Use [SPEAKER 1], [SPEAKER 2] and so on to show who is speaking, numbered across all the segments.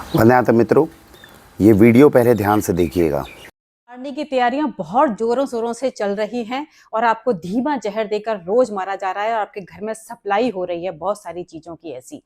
[SPEAKER 1] वंदना मित्रों, ये वीडियो पहले ध्यान से देखिएगा।
[SPEAKER 2] मारने की तैयारियां बहुत जोरों शोरों से चल रही हैं और आपको धीमा जहर देकर रोज मारा जा रहा है और आपके घर में सप्लाई हो रही है बहुत सारी चीजों की ऐसी।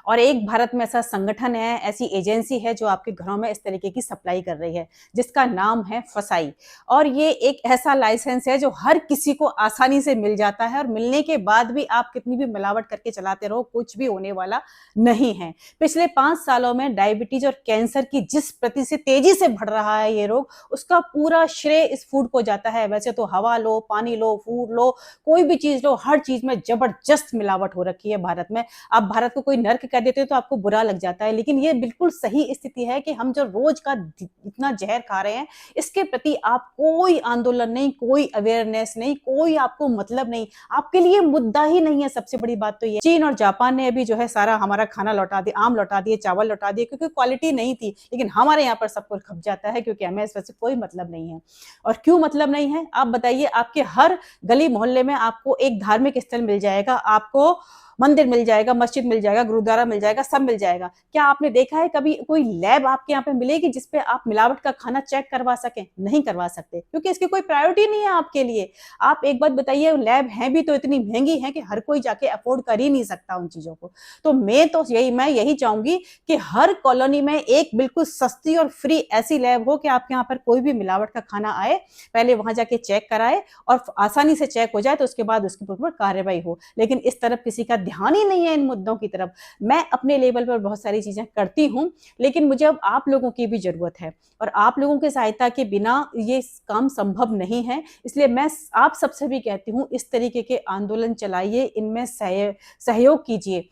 [SPEAKER 2] और एक भारत में ऐसा संगठन है, ऐसी एजेंसी है जो आपके घरों में इस तरीके की सप्लाई कर रही है, जिसका नाम है फसाई। और ये एक ऐसा लाइसेंस है जो हर किसी को आसानी से मिल जाता है और मिलने के बाद भी आप कितनी भी मिलावट करके चलाते रहो, कुछ भी होने वाला नहीं है। पिछले 5 सालों में डायबिटीज और कैंसर की जिस प्रति से तेजी से बढ़ रहा है ये रोग, उसका पूरा श्रेय इस फूड को जाता है। वैसे तो हवा लो, पानी लो, फूड लो, कोई भी चीज लो, हर चीज में जबरदस्त मिलावट हो रखी है भारत में। आप भारत को कोई नर्क कह देते हो तो आपको बुरा लग जाता है, लेकिन ये बिल्कुल सही स्थिति है कि हम जो रोज का इतना जहर खा रहे हैं, इसके प्रति आप कोई आंदोलन नहीं, कोई अवेयरनेस नहीं, कोई आपको मतलब नहीं, आपके लिए मुद्दा ही नहीं है। सबसे बड़ी बात तो ये, चीन और जापान ने अभी जो है सारा हमारा खाना लौटा दिया, आम लौटा दिए, चावल लौटा दिए, क्योंकि क्वालिटी नहीं थी। लेकिन हमारे यहाँ पर सब कुछ खप जाता है क्योंकि हमें इससे कोई मतलब नहीं है। और क्यों मतलब नहीं है आप बताइए? आपके हर गली मोहल्ले में आपको एक धार्मिक स्थल मिल जाएगा, आपको मंदिर मिल जाएगा, मस्जिद मिल जाएगा, गुरुद्वारा मिल जाएगा, सब मिल जाएगा। क्या आपने देखा है कभी कोई लैब आपके यहाँ पे मिलेगी जिसपे आप मिलावट का खाना चेक करवा सकें? नहीं करवा सकते, क्योंकि इसकी कोई प्रायोरिटी नहीं है आपके लिए। आप एक बात बताइए, लैब है भी तो इतनी महंगी है कि हर कोई जाके अफोर्ड कर ही नहीं सकता उन चीजों को। तो मैं यही चाहूंगी कि हर कॉलोनी में एक बिल्कुल सस्ती और फ्री ऐसी लैब हो कि आपके यहाँ पर कोई भी मिलावट का खाना आए, पहले वहां जाके चेक कराए और आसानी से चेक हो जाए तो उसके बाद उसके ऊपर कार्रवाई हो। लेकिन इस तरफ किसी का ध्यान ही नहीं है इन मुद्दों की तरफ। मैं अपने लेवल पर बहुत सारी चीजें करती हूं, लेकिन मुझे अब आप लोगों की भी जरूरत है और आप लोगों की सहायता के बिना ये काम संभव नहीं है। इसलिए मैं आप सबसे भी कहती हूं, इस तरीके के आंदोलन चलाइए, इनमें सहयोग कीजिए।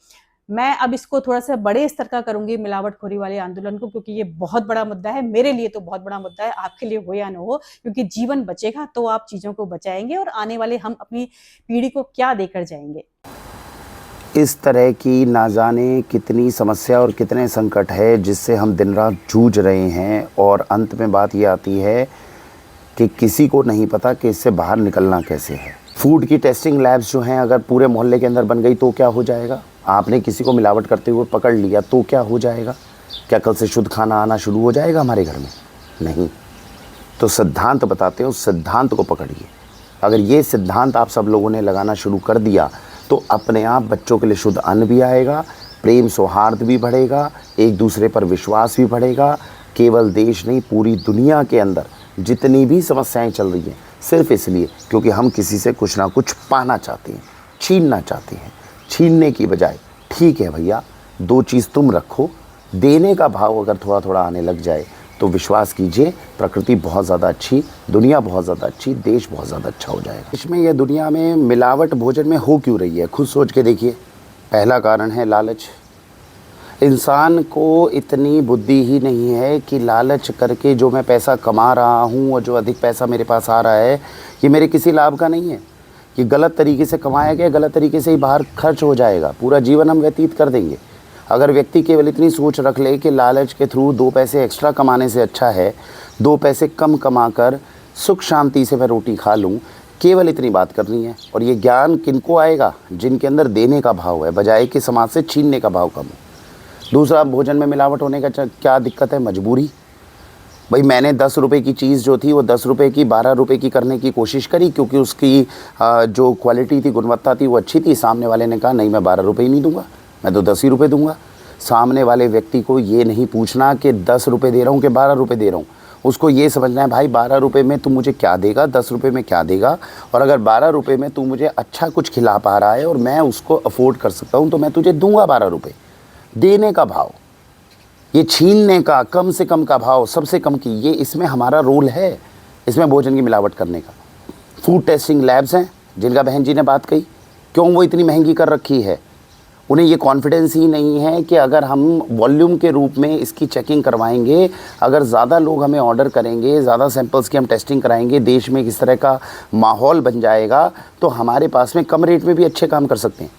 [SPEAKER 2] मैं अब इसको थोड़ा सा बड़े स्तर का करूंगी, मिलावटखोरी वाले आंदोलन को, क्योंकि ये बहुत बड़ा मुद्दा है। मेरे लिए तो बहुत बड़ा मुद्दा है, आपके लिए हो या ना हो, क्योंकि जीवन बचेगा तो आप चीजों को बचाएंगे और आने वाले हम अपनी पीढ़ी को क्या देकर जाएंगे।
[SPEAKER 1] इस तरह की ना जाने कितनी समस्या और कितने संकट है जिससे हम दिन रात जूझ रहे हैं, और अंत में बात ये आती है कि किसी को नहीं पता कि इससे बाहर निकलना कैसे है। फूड की टेस्टिंग लैब्स जो हैं अगर पूरे मोहल्ले के अंदर बन गई तो क्या हो जाएगा? आपने किसी को मिलावट करते हुए पकड़ लिया तो क्या हो जाएगा? क्या कल से शुद्ध खाना आना शुरू हो जाएगा हमारे घर में? नहीं। तो सिद्धांत बताते हैं, उस सिद्धांत को पकड़िए। अगर ये सिद्धांत आप सब लोगों ने लगाना शुरू कर दिया तो अपने आप बच्चों के लिए शुद्ध अन्न भी आएगा, प्रेम सौहार्द भी बढ़ेगा, एक दूसरे पर विश्वास भी बढ़ेगा। केवल देश नहीं, पूरी दुनिया के अंदर जितनी भी समस्याएं चल रही हैं, सिर्फ इसलिए क्योंकि हम किसी से कुछ ना कुछ पाना चाहते हैं, छीनना चाहते हैं। छीनने की बजाय ठीक है भैया, 2 चीज़ तुम रखो, देने का भाव अगर थोड़ा थोड़ा आने लग जाए तो विश्वास कीजिए, प्रकृति बहुत ज़्यादा अच्छी, दुनिया बहुत ज़्यादा अच्छी, देश बहुत ज़्यादा अच्छा हो जाएगा। इसमें यह दुनिया में मिलावट भोजन में हो क्यों रही है? खुद सोच के देखिए। पहला कारण है लालच। इंसान को इतनी बुद्धि ही नहीं है कि लालच करके जो मैं पैसा कमा रहा हूँ और जो अधिक पैसा मेरे पास आ रहा है, ये मेरे किसी लाभ का नहीं है। ये गलत तरीके से कमाया गया, गलत तरीके से ही बाहर खर्च हो जाएगा, पूरा जीवन हम व्यतीत कर देंगे। अगर व्यक्ति केवल इतनी सोच रख ले कि लालच के थ्रू 2 पैसे एक्स्ट्रा कमाने से अच्छा है 2 पैसे कम कमाकर सुख शांति से मैं रोटी खा लूँ, केवल इतनी बात करनी है। और ये ज्ञान किनको आएगा? जिनके अंदर देने का भाव है, बजाय कि समाज से छीनने का भाव कम हो। दूसरा, भोजन में मिलावट होने का क्या दिक्कत है? मजबूरी। भाई मैंने 10 रुपये की चीज़ जो थी वो 10 रुपये की 12 रुपये की करने की कोशिश करी, क्योंकि उसकी जो क्वालिटी थी, गुणवत्ता थी, वो अच्छी थी। सामने वाले ने कहा नहीं, मैं 12 रुपये ही नहीं दूंगा, मैं तो 10 ही रुपये दूंगा। सामने वाले व्यक्ति को ये नहीं पूछना कि 10 रुपये दे रहा हूँ कि 12 रुपये दे रहा हूँ, उसको ये समझना है भाई 12 रुपये में तू मुझे क्या देगा, 10 रुपये में क्या देगा, और अगर 12 रुपये में तू मुझे अच्छा कुछ खिला पा रहा है और मैं उसको अफोर्ड कर सकता हूँ तो मैं तुझे दूंगा 12 रुपये। देने का भाव, ये छीनने का कम से कम का भाव, सबसे कम की, ये इसमें हमारा रोल है, इसमें भोजन की मिलावट करने का। फूड टेस्टिंग लैब्स हैं जिनका बहन जी ने बात कही, क्यों वो इतनी महंगी कर रखी है? उन्हें ये कॉन्फिडेंस ही नहीं है कि अगर हम वॉल्यूम के रूप में इसकी चेकिंग करवाएंगे, अगर ज़्यादा लोग हमें ऑर्डर करेंगे, ज़्यादा सैंपल्स की हम टेस्टिंग कराएंगे, देश में किस तरह का माहौल बन जाएगा, तो हमारे पास में कम रेट में भी अच्छे काम कर सकते हैं।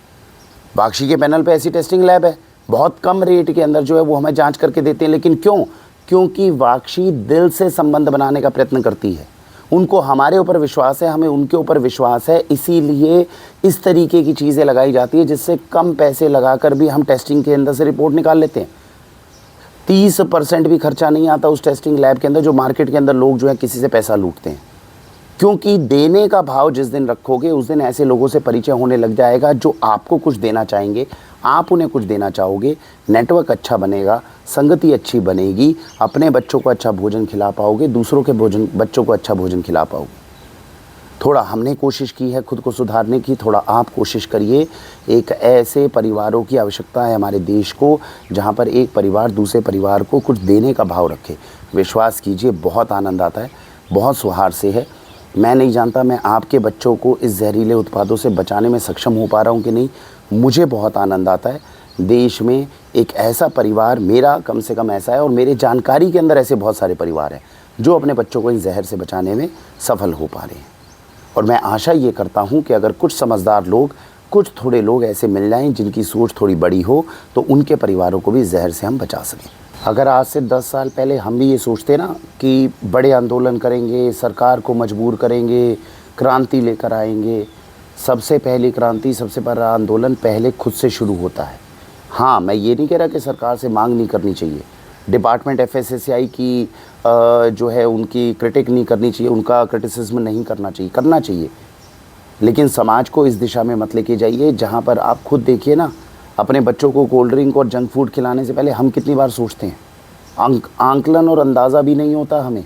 [SPEAKER 1] वाक्षी के पैनल पे ऐसी टेस्टिंग लैब है, बहुत कम रेट के अंदर जो है वो हमें जांच करके देते हैं। लेकिन क्यों? क्योंकि वाक्षी दिल से संबंध बनाने का प्रयत्न करती है। उनको हमारे ऊपर विश्वास है, हमें उनके ऊपर विश्वास है, इसीलिए इस तरीके की चीज़ें लगाई जाती है जिससे कम पैसे लगाकर भी हम टेस्टिंग के अंदर से रिपोर्ट निकाल लेते हैं। 30% भी खर्चा नहीं आता उस टेस्टिंग लैब के अंदर, जो मार्केट के अंदर लोग जो है किसी से पैसा लूटते हैं। क्योंकि देने का भाव जिस दिन रखोगे उस दिन ऐसे लोगों से परिचय होने लग जाएगा जो आपको कुछ देना चाहेंगे, आप उन्हें कुछ देना चाहोगे, नेटवर्क अच्छा बनेगा, संगति अच्छी बनेगी, अपने बच्चों को अच्छा भोजन खिला पाओगे, दूसरों के बच्चों को अच्छा भोजन खिला पाओगे। थोड़ा हमने कोशिश की है खुद को सुधारने की, थोड़ा आप कोशिश करिए। एक ऐसे परिवारों की आवश्यकता है हमारे देश को जहाँ पर एक परिवार दूसरे परिवार को कुछ देने का भाव रखे। विश्वास कीजिए बहुत आनंद आता है, बहुत सुहार से है। मैं नहीं जानता मैं आपके बच्चों को इस जहरीले उत्पादों से बचाने में सक्षम हो पा रहा हूँ कि नहीं, मुझे बहुत आनंद आता है। देश में एक ऐसा परिवार, मेरा कम से कम ऐसा है और मेरे जानकारी के अंदर ऐसे बहुत सारे परिवार हैं जो अपने बच्चों को इस जहर से बचाने में सफल हो पा रहे हैं। और मैं आशा ये करता हूँ कि अगर कुछ समझदार लोग, कुछ थोड़े लोग ऐसे मिल जाएं जिनकी सोच थोड़ी बड़ी हो, तो उनके परिवारों को भी इस जहर से हम बचा सकें। अगर आज से 10 साल पहले हम भी ये सोचते ना कि बड़े आंदोलन करेंगे, सरकार को मजबूर करेंगे, क्रांति लेकर आएंगे, सबसे पहली क्रांति, सबसे बड़ा आंदोलन पहले खुद से शुरू होता है। हाँ, मैं ये नहीं कह रहा कि सरकार से मांग नहीं करनी चाहिए, डिपार्टमेंट FSSAI की जो है उनकी क्रिटिक नहीं करनी चाहिए, उनका क्रिटिसिज्म नहीं करना चाहिए, करना चाहिए, लेकिन समाज को इस दिशा में मत लेके जाइए जहाँ पर आप खुद देखिए ना, अपने बच्चों को कोल्ड ड्रिंक और जंक फूड खिलाने से पहले हम कितनी बार सोचते हैं। आंकलन और अंदाज़ा भी नहीं होता हमें,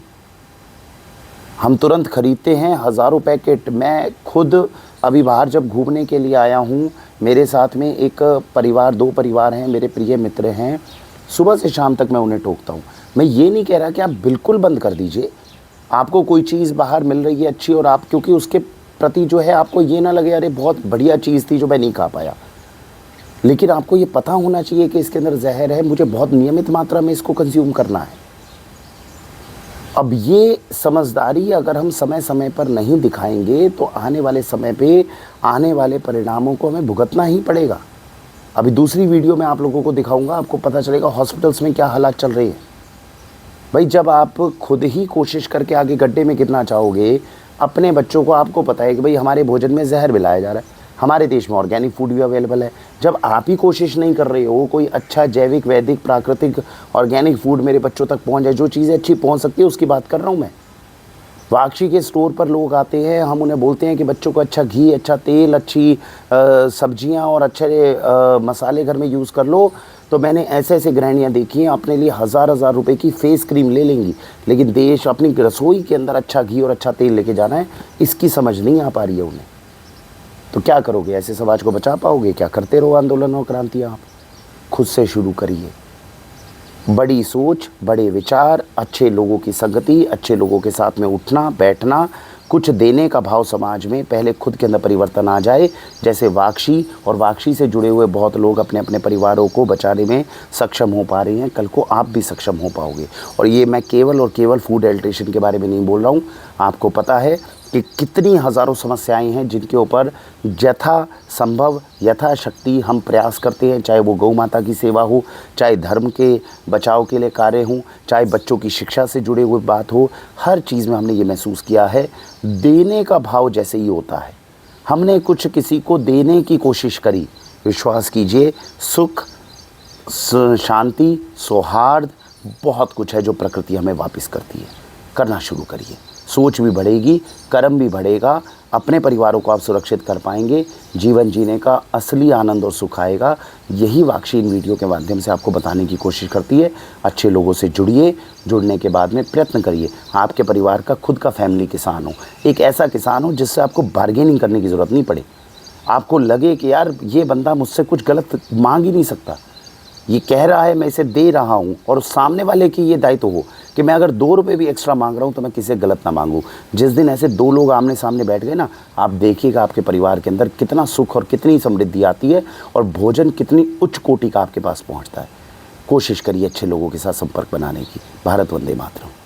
[SPEAKER 1] हम तुरंत खरीदते हैं हज़ारों पैकेट। मैं खुद अभी बाहर जब घूमने के लिए आया हूँ, मेरे साथ में एक परिवार, 2 परिवार हैं, मेरे प्रिय मित्र हैं, सुबह से शाम तक मैं उन्हें टोकता हूँ। मैं ये नहीं कह रहा कि आप बिल्कुल बंद कर दीजिए, आपको कोई चीज़ बाहर मिल रही है अच्छी और आप क्योंकि उसके प्रति जो है आपको ये ना लगे अरे बहुत बढ़िया चीज़ थी जो मैं नहीं खा पाया, लेकिन आपको ये पता होना चाहिए कि इसके अंदर जहर है, मुझे बहुत नियमित मात्रा में इसको कंज्यूम करना है। अब ये समझदारी अगर हम समय समय पर नहीं दिखाएंगे तो आने वाले समय पे आने वाले परिणामों को हमें भुगतना ही पड़ेगा। अभी दूसरी वीडियो में आप लोगों को दिखाऊंगा, आपको पता चलेगा हॉस्पिटल्स में क्या हालात चल रहे हैं। भाई जब आप खुद ही कोशिश करके आगे गड्ढे में गिरना चाहोगे, अपने बच्चों को, आपको पता है कि भाई हमारे भोजन में जहर मिलाया जा रहा है, हमारे देश में ऑर्गेनिक फूड भी अवेलेबल है, जब आप ही कोशिश नहीं कर रहे हो कोई अच्छा जैविक, वैदिक, प्राकृतिक, ऑर्गेनिक फूड मेरे बच्चों तक पहुंच जाए, जो चीज़ें अच्छी पहुंच सकती है उसकी बात कर रहा हूं मैं। वाक्षी के स्टोर पर लोग आते हैं, हम उन्हें बोलते हैं कि बच्चों को अच्छा घी, अच्छा तेल, अच्छी सब्जियां और अच्छे मसाले घर में यूज़ कर लो, तो मैंने ऐसे ऐसे गृहिणियाँ देखी हैं अपने लिए हज़ार रुपए की फेस क्रीम ले लेंगी, लेकिन देश अपनी रसोई के अंदर अच्छा घी और अच्छा तेल लेके जाना है, इसकी समझ नहीं आ पा रही है उन्हें। तो क्या करोगे, ऐसे समाज को बचा पाओगे क्या? करते रहो आंदोलन और क्रांतियाँ। आप खुद से शुरू करिए, बड़ी सोच, बड़े विचार, अच्छे लोगों की संगति, अच्छे लोगों के साथ में उठना बैठना, कुछ देने का भाव समाज में, पहले खुद के अंदर परिवर्तन आ जाए। जैसे वाक्षी और वाक्षी से जुड़े हुए बहुत लोग अपने अपने परिवारों को बचाने में सक्षम हो पा रहे हैं, कल को आप भी सक्षम हो पाओगे। और ये मैं केवल और केवल फूड एडिल्ट्रेशन के बारे में नहीं बोल रहा हूँ, आपको पता है कि कितनी हज़ारों समस्याएं हैं जिनके ऊपर यथा संभव, यथाशक्ति हम प्रयास करते हैं, चाहे वो गौ माता की सेवा हो, चाहे धर्म के बचाव के लिए कार्य हों, चाहे बच्चों की शिक्षा से जुड़े हुए बात हो, हर चीज़ में हमने ये महसूस किया है देने का भाव जैसे ही होता है। हमने कुछ किसी को देने की कोशिश करी, विश्वास कीजिए सुख, शांति, सौहार्द, बहुत कुछ है जो प्रकृति हमें वापस करती है। करना शुरू करिए, सोच भी बढ़ेगी, कर्म भी बढ़ेगा, अपने परिवारों को आप सुरक्षित कर पाएंगे, जीवन जीने का असली आनंद और सुख आएगा। यही वाक्षी इन वीडियो के माध्यम से आपको बताने की कोशिश करती है। अच्छे लोगों से जुड़िए, जुड़ने के बाद में प्रयत्न करिए आपके परिवार का खुद का फैमिली किसान हो, एक ऐसा किसान हो जिससे आपको बार्गेनिंग करने की ज़रूरत नहीं पड़े, आपको लगे कि यार ये बंदा मुझसे कुछ गलत मांग ही नहीं सकता, ये कह रहा है मैं इसे दे रहा हूँ, और सामने वाले की ये दायित्व हो कि मैं अगर 2 रुपये भी एक्स्ट्रा मांग रहा हूँ तो मैं किसी गलत ना मांगूँ। जिस दिन ऐसे 2 लोग आमने सामने बैठ गए ना, आप देखिएगा आपके परिवार के अंदर कितना सुख और कितनी समृद्धि आती है और भोजन कितनी उच्च कोटि का आपके पास पहुँचता है। कोशिश करिए अच्छे लोगों के साथ संपर्क बनाने की। भारत वंदे मातरम।